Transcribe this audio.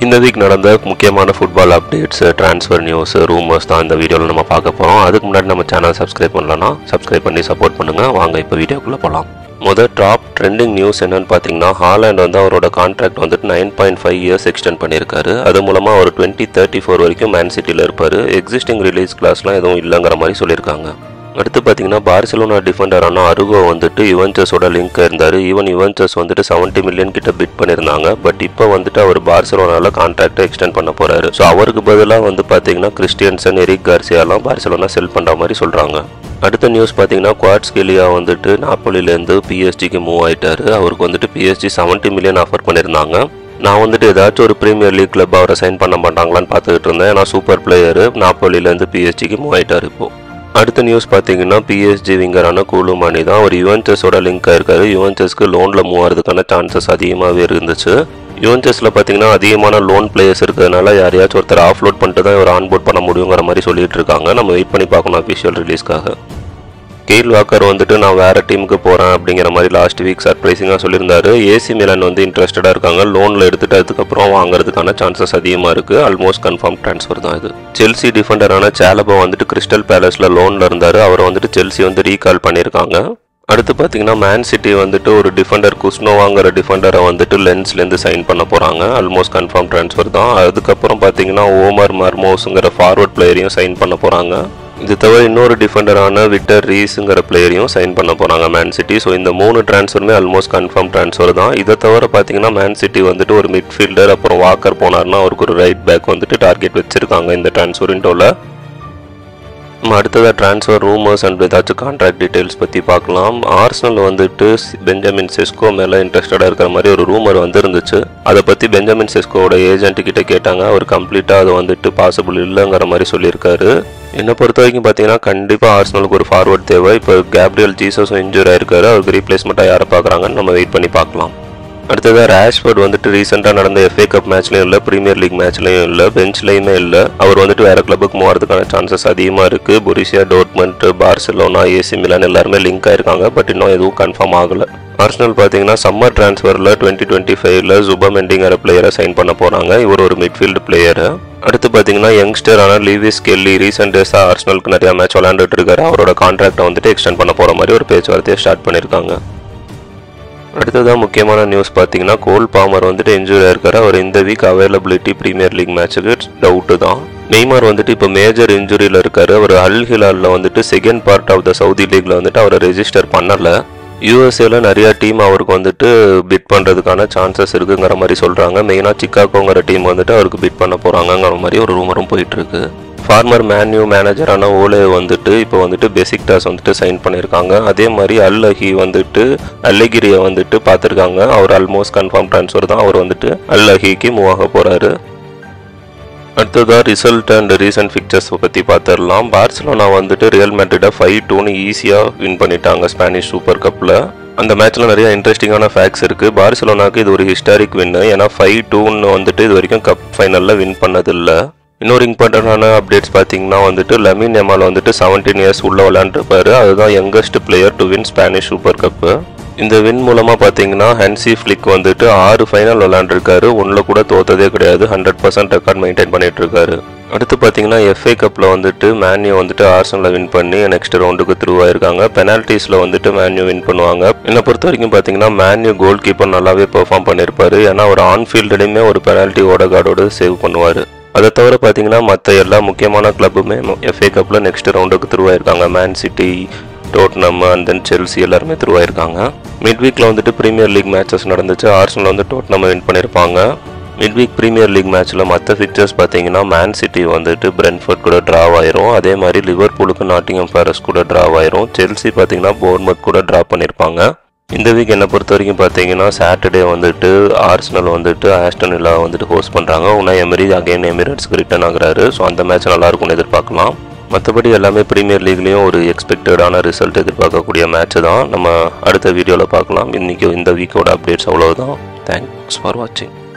இந்த வீக் நடந்த முக்கியமான football updates, transfer news, rumours தான் இந்த வீடியோவில் நம்ம பார்க்க போகிறோம். அதுக்கு முன்னாடி நம்ம சேனல் சப்ஸ்கிரைப் பண்ணலன்னா சப்ஸ்கிரைப் பண்ணி சப்போர்ட் பண்ணுங்கள். வாங்க இப்போ வீடியோக்குள்ளே போகலாம். டாப் ட்ரெண்டிங் நியூஸ் என்னன்னு பார்த்தீங்கன்னா, ஹாலண்ட் வந்து அவரோட கான்ட்ராக்ட் வந்துட்டு 9.5 இயர்ஸ் எக்ஸ்டெண்ட் பண்ணியிருக்காரு. அது மூலமாக அவர் 2034 வரைக்கும் மேன் சிட்டியில் இருப்பார். எக்ஸிஸ்டிங் ரிலீஸ் கிளாஸ்லாம் எதுவும் இல்லைங்கிற மாதிரி சொல்லியிருக்காங்க. அடுத்து பார்த்தீங்கன்னா, பார்சிலோனா டிஃபெண்டரான அருகோ வந்துட்டு யுவென்டஸோட லிங்க் இருந்தார். யுவென்டஸ் வந்துட்டு 70 மில்லியன் கிட்ட பிட் பண்ணியிருந்தாங்க. பட் இப்போ வந்துட்டு அவர் பார்சிலோனால கான்ட்ராக்டை எக்ஸ்டெண்ட் பண்ண போறாரு. ஸோ அவருக்கு பதிலாக வந்து பார்த்தீங்கன்னா கிறிஸ்டியன்சன், எரிக் கார்சியாலாம் பார்சிலோனா செல் பண்ணுற மாதிரி சொல்றாங்க. அடுத்த நியூஸ் பார்த்தீங்கன்னா, குவாட்ஸ்கெலியா வந்துட்டு நாப்போலியிலேருந்து பிஎஸ்ஜிக்கு மூவ் ஆயிட்டாரு. அவருக்கு வந்துட்டு பிஎஸ்ஜி 70 மில்லியன் ஆஃபர் பண்ணியிருந்தாங்க. நான் வந்துட்டு ஏதாச்சும் ஒரு பிரீமியர் லீக் கிளப் அவரை சைன் பண்ண மாட்டாங்களான்னு பார்த்துக்கிட்டு இருந்தேன். ஏன்னா சூப்பர் பிளேயரு நாப்போலியிலேருந்து பிஎஸ்ஜிக்கு மூவ் ஆயிட்டாரு. இப்போ அடுத்த நியூஸ் பார்த்தீங்கன்னா, பிஎஸ்ஜி விங்கரான கூலுமானி தான். அவர் யுவென்டஸோட லிங்க் ஆயிருக்காரு. யுவென்டஸ்க்கு லோனில் மூவ் ஆகிறதுக்கான சான்சஸ் அதிகமாகவே இருந்துச்சு. யுவென்டஸில் பார்த்தீங்கன்னா அதிகமான லோன் பிளேயர்ஸ் இருக்கிறதுனால யாரையாச்சும் ஒருத்தர் ஆஃப்லோட் பண்ணிட்டு தான் இவர் ஆன்போர்ட் பண்ண முடியுங்கிற மாதிரி சொல்லிட்டு இருக்காங்க. நம்ம வெயிட் பண்ணி பார்க்கணும் அஃபிஷியல் ரிலீஸ்க்காக. கெயில் வாக்கர் வந்துட்டு நான் வேறு டீமுக்கு போகிறேன் அப்படிங்கிற மாதிரி லாஸ்ட் வீக் சர்ப்ரைசிங்காக சொல்லியிருந்தாரு. ஏசி மிலான் வந்து இன்ட்ரெஸ்டடாக இருக்காங்க. லோனில் எடுத்துகிட்டு அதுக்கப்புறம் வாங்குறதுக்கான சான்சஸ் அதிகமாக இருக்குது. ஆல்மோஸ்ட் கன்ஃபார்ம் ட்ரான்ஸ்ஃபர் தான் இது. செல்சி டிஃபெண்டரான சாலபா வந்துட்டு கிறிஸ்டல் பேலஸில் லோனில் இருந்தார். அவரை வந்துட்டு செல்சி வந்து ரீகால் பண்ணியிருக்காங்க. அடுத்து பார்த்தீங்கன்னா, மேன் சிட்டி வந்துட்டு ஒரு டிஃபெண்டர் குஸ்னோவாங்கிற டிஃபெண்டரை வந்துட்டு லென்ஸ்லேருந்து சைன் பண்ண போகிறாங்க. ஆல்மோஸ்ட் கன்ஃபார்ம் ட்ரான்ஸ்ஃபர் தான். அதுக்கப்புறம் பார்த்தீங்கன்னா, ஓமர் மர்மோஸுங்கிற ஃபார்வர்ட் பிளேயரையும் சைன் பண்ண போகிறாங்க. இது தவிர இன்னொரு டிஃபெண்டரான விக்டர் ரீஸுங்கிற பிளேயரையும் சைன் பண்ண போகிறாங்க மேன் சிட்டி. ஸோ இந்த 3 ட்ரான்ஸ்ஃபருமே ஆல்மோஸ்ட் கன்ஃபார்ம் ட்ரான்ஸ்ஃபர் தான். இதை தவிர பார்த்தீங்கன்னா, மேன் சிட்டி வந்துட்டு ஒரு மிட்ஃபீல்டர் அப்புறம் வாக்கர் போனார்னா அவருக்கு ஒரு ரைட் பேக் வந்துட்டு டார்கெட் வச்சிருக்காங்க இந்த ட்ரான்ஸ்ஃபர் விண்டோவில். நம்ம அடுத்ததாக ட்ரான்ஸ்ஃபர் ரூமர்ஸ் அண்ட் ஏதாச்சும் கான்ட்ராக்ட் டீட்டெயில்ஸ் பற்றி பார்க்கலாம். ஆர்சனல் வந்துட்டு பெஞ்சமின் செஸ்கோ மேலே இன்ட்ரெஸ்டடாக இருக்கிற மாதிரி ஒரு ரூமர் வந்துருந்துச்சு. அதை பற்றி பெஞ்சமின் செஸ்கோவோட ஏஜென்ட்டு கிட்ட கேட்டாங்க. அவர் கம்ப்ளீட்டாக அது வந்துட்டு பாசிபிள் இல்லைங்கிற மாதிரி சொல்லியிருக்காரு. என்னை பொறுத்த வரைக்கும் பார்த்தீங்கன்னா, கண்டிப்பாக ஆர்சனலுக்கு ஒரு ஃபார்வர்ட் தேவை. இப்போ கேப்ரியல் ஜீசஸும் இன்ஜூர் ஆயிருக்காரு. அவருக்கு ரீப்ளேஸ்மெண்ட்டாக யாரை பார்க்குறாங்கன்னு நம்ம வெயிட் பண்ணி பார்க்கலாம். அடுத்ததாக ராஷ்ஃபோர்ட் வந்துட்டு ரீசெண்டாக நடந்த FA கப் மேட்ச்லையும் இல்லை, பிரீமியர் லீக் மேட்ச்லையும் இல்லை, பெஞ்ச்லையுமே இல்லை. அவர் வந்துட்டு வேறு கிளப்புக்கு போகிறதுக்கான சான்சஸ் அதிகமாக இருக்குது. பொருசியா டோர்ட்மண்ட், பார்சிலோனா, ஏசி மிலான் எல்லாருமே லிங்க் ஆயிருக்காங்க. பட் இன்னும் எதுவும் கன்ஃபார்ம் ஆகலை. ஆர்சனல் பார்த்தீங்கன்னா சம்மர் ட்ரான்ஸ்ஃபரில் 2025 ஜுபமெண்டிங்கிற பிளேயரை சைன் பண்ண போகிறாங்க. இவர் ஒரு மிட்ஃபீல்டு பிளேயரு. அடுத்து பார்த்தீங்கன்னா, யங்ஸ்டரான லீவிஸ் கெல்லி ரீசெண்ட் டேஸாக ஆர்சனலுக்கு நிறையா மேட்ச் விளையாண்டுட்டு இருக்காரு. அவரோட கான்ட்ராக்டை வந்துட்டு எக்ஸ்டெண்ட் பண்ண போகிற மாதிரி ஒரு பேச்சுவார்த்தையை ஸ்டார்ட் பண்ணியிருக்காங்க. அடுத்ததான் முக்கியமான நியூஸ் பார்த்தீங்கன்னா, கோல் பாமர் வந்துட்டு இன்ஜூரி ஆயிருக்காரு. அவர் இந்த வீக் அவைலபிலிட்டி பிரீமியர் லீக் மேட்சுக்கு டவுட்டு தான். நெய்மார் வந்துட்டு இப்போ மேஜர் இன்ஜுரியில் இருக்காரு. அவர் அல் ஹிலாலில் வந்துட்டு second part of the Saudi லீக்ல வந்துட்டு அவரை ரெஜிஸ்டர் பண்ணலை. யூஎஸ்ஏல நிறையா டீம் அவருக்கு வந்துட்டு பிட் பண்ணுறதுக்கான சான்சஸ் இருக்குங்கிற மாதிரி சொல்கிறாங்க. மெயினாக சிக்காகோங்கிற டீம் வந்துட்டு அவருக்கு பிட் பண்ண போகிறாங்கங்கிற மாதிரி ஒரு ரூமரும் போயிட்டுருக்கு. ஃபார்மர் மேன்யூ மேனேஜரான ஓலே வந்துட்டு இப்போ வந்துட்டு பெசிக்டாஸ் வந்துட்டு சைன் பண்ணியிருக்காங்க. அதே மாதிரி அல் அஹி வந்துட்டு அல்லகிரியை வந்துட்டு பார்த்துருக்காங்க. அவர் ஆல்மோஸ்ட் கன்ஃபார்ம் ட்ரான்ஸ்ஃபர் தான். அவர் வந்துட்டு அல் அஹிக்கு மூவ் ஆக போகிறாரு. அடுத்ததாக ரிசல்ட் அண்ட் ரீசன்ட் ஃபிக்சர்ஸ் பற்றி பார்த்துடலாம். பார்சிலோனா வந்துட்டு ரியல் மேட்ரிடை 5-2 ஈஸியாக வின் பண்ணிட்டாங்க ஸ்பானிஷ் சூப்பர் கப்பில். அந்த மேட்ச்சில் நிறைய இன்ட்ரெஸ்டிங்கான ஃபேக்ட்ஸ் இருக்குது. பார்சிலோனாக்கு இது ஒரு ஹிஸ்டாரிக் வின்னு. ஏன்னா 5-2 வந்துட்டு இது வரைக்கும் கப் ஃபைனலில் வின் பண்ணதில்லை. இன்னொரு இம்பார்ட்டண்டான அப்டேட்ஸ் பார்த்தீங்கன்னா வந்துட்டு லமின் யமால் வந்துட்டு 17 இயர்ஸ் உள்ள விளையாண்டுருப்பாரு. அதுதான் youngest player to win Spanish super cup. இந்த வின் மூலமாக பார்த்தீங்கன்னா, ஹன்சி ஃப்ளிக் வந்துட்டு 6 ஃபைனல் விளையாண்டுருக்காரு. ஒன்றில் கூட தோத்ததே கிடையாது. 100% ரெக்கார்ட் மெயின்டைன் பண்ணிட்டு இருக்காரு. அடுத்து பார்த்தீங்கன்னா, FA கப்பில் வந்துட்டு மேன்யூ வந்துட்டு ஆர்சனலில் வின் பண்ணி நெக்ஸ்ட் ரவுண்டுக்கு த்ரூ ஆயிருக்காங்க. பெனால்ட்டிஸில் வந்துட்டு மேன்யூ வின் பண்ணுவாங்க. என்னை பொறுத்த வரைக்கும் பார்த்தீங்கன்னா, மேன்யூ கோல் கீப்பர் நல்லாவே பெர்ஃபார்ம் பண்ணியிருப்பாரு. ஏன்னா ஒரு ஆன்ஃபீல்டுலையுமே ஒரு பெனால்ட்டி ஓடகார்டோடு சேவ் பண்ணுவார். அதை தவிர பார்த்தீங்கன்னா, மற்ற எல்லா முக்கியமான கிளப்புமே FA கப்பில் நெக்ஸ்ட் ரவுண்டுக்கு த்ரூ ஆயிருக்காங்க. Man city, டோட்னம் and then Chelsea எல்லாருமே த்ரூ ஆயிருக்காங்க. மிட் வீக்கில் வந்துட்டு பிரீமியர் லீக் மேட்சஸ் நடந்துச்சு. ஆர்சனல் வந்து டோட்னம் வின் பண்ணியிருப்பாங்க. மிட் வீக் பிரீமியர் லீக் மேட்ச்சில் மற்ற ஃபிக்சர்ஸ் பார்த்தீங்கன்னா, மேன் சிட்டி வந்துட்டு பிரென்ஃபோர்ட் கூட ட்ராவ் ஆயிரும். அதே மாதிரி லிவர்பூலுக்கு நாட்டிங்ஹாம் ஃபாரஸ்ட் கூட ட்ராவ் ஆயிரும். செல்சி பார்த்தீங்கன்னா போர்ன்மவுத் கூட ட்ரா பண்ணியிருப்பாங்க. இந்த வீக் என்னை பொறுத்த வரைக்கும் பார்த்தீங்கன்னா, சாட்டர்டே வந்துட்டு ஆர்சனல் வந்துட்டு ஆஸ்டன் வில்லா வந்துட்டு ஹோஸ்ட் பண்ணுறாங்க. உனா எமரி அகைன் எமிரேட்ஸ்க்கு ரிட்டர்ன் ஆகுறாரு. ஸோ அந்த மேட்ச் நல்லாயிருக்கும்னு எதிர்பார்க்கலாம். மற்றபடி எல்லாமே பிரீமியர் லீக்லேயும் ஒரு எக்ஸ்பெக்டடான ரிசல்ட் எதிர்பார்க்கக்கூடிய மேட்ச் தான். நம்ம அடுத்த வீடியோவில் பார்க்கலாம். இன்றைக்கி இந்த வீக்கோட அப்டேட்ஸ் அவ்வளோதான். தேங்க்ஸ் ஃபார் வாட்சிங்.